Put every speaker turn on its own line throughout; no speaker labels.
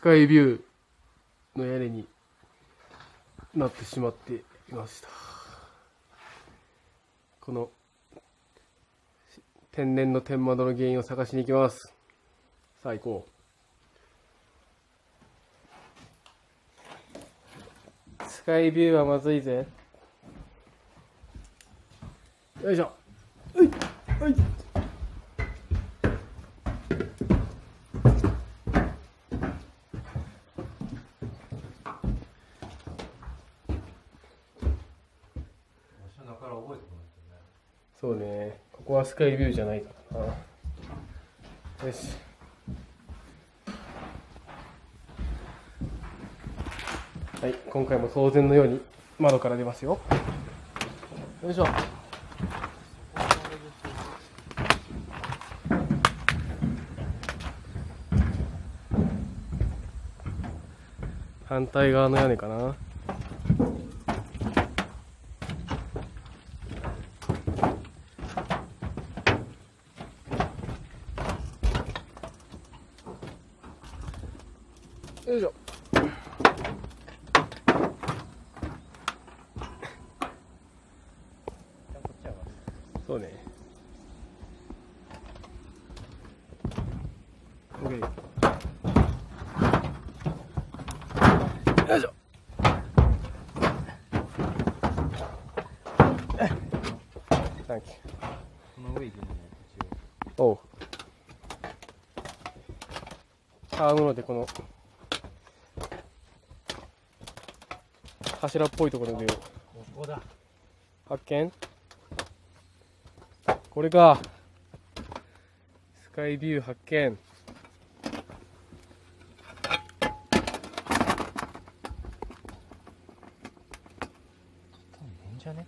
スカイビューの屋根になってしまっていました。この天然の天窓の原因を探しに行きます。さあ行こう。スカイビューはまずいぜ。よいしょ。うい、うい。そうね、ここはスカイビューじゃないからな。よし。はい、今回も当然のように窓から出ますよ。よいしょ。反対側の屋根かな。よいしょ。そうね。OK。よいしょ。サンキュー。
この上行くのね、
おう。買うのでこの柱っぽいところで
ここだ。
発見。これか。スカイビュー発見。
変じゃね？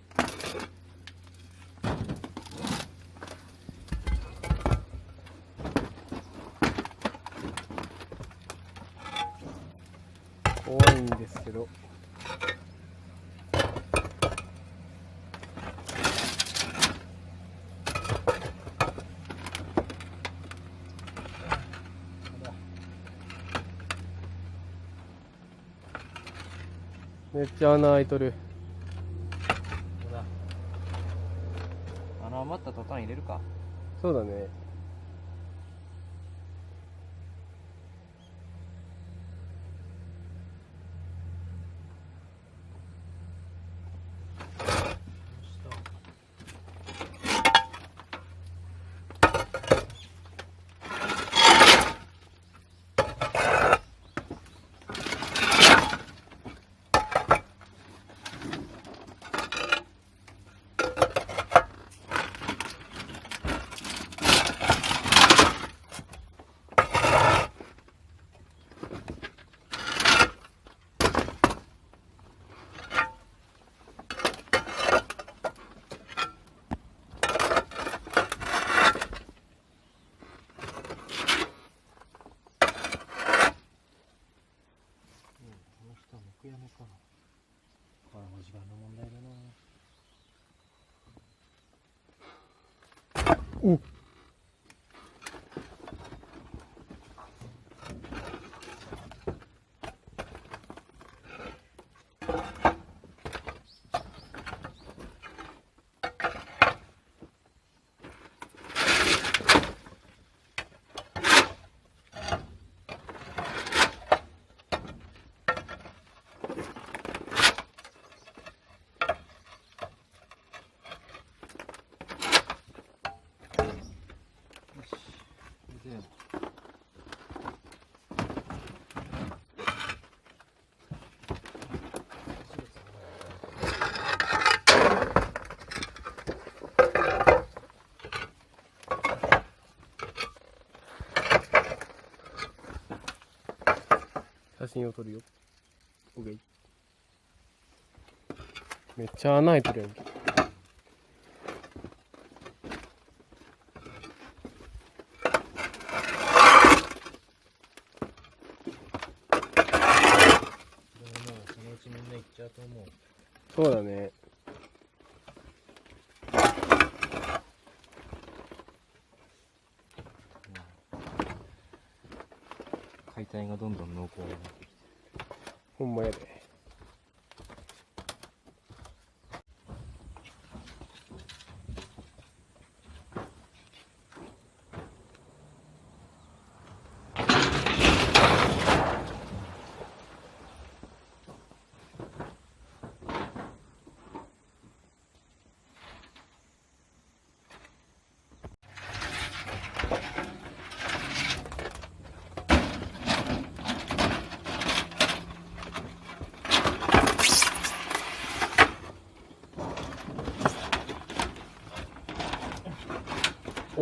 怖いんですけど。めっちゃ穴開いとる。
ここだ。余ったトタン入れるか。
そうだね。
木屋根かな。これも時間の問題だな。
おっ。写真を撮るよ。OK。めっちゃ穴開いてるやんけ。そうだね。
快体がどんどん濃厚になってきてる。
ほんまやで。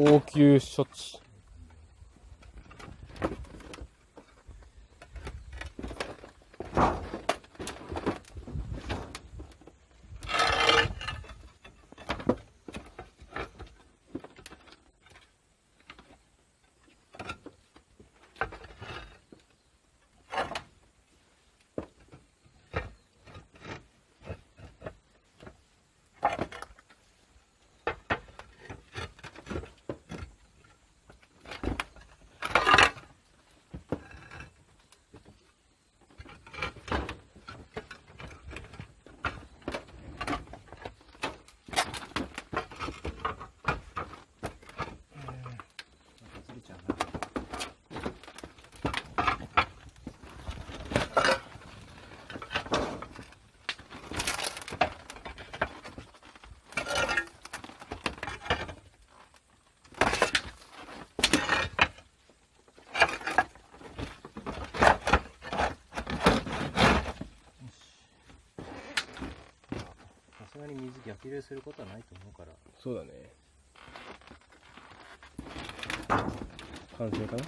応急処置。
さすがに水逆流することはないと思うから。
そうだね。完成かな。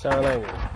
しゃあないね。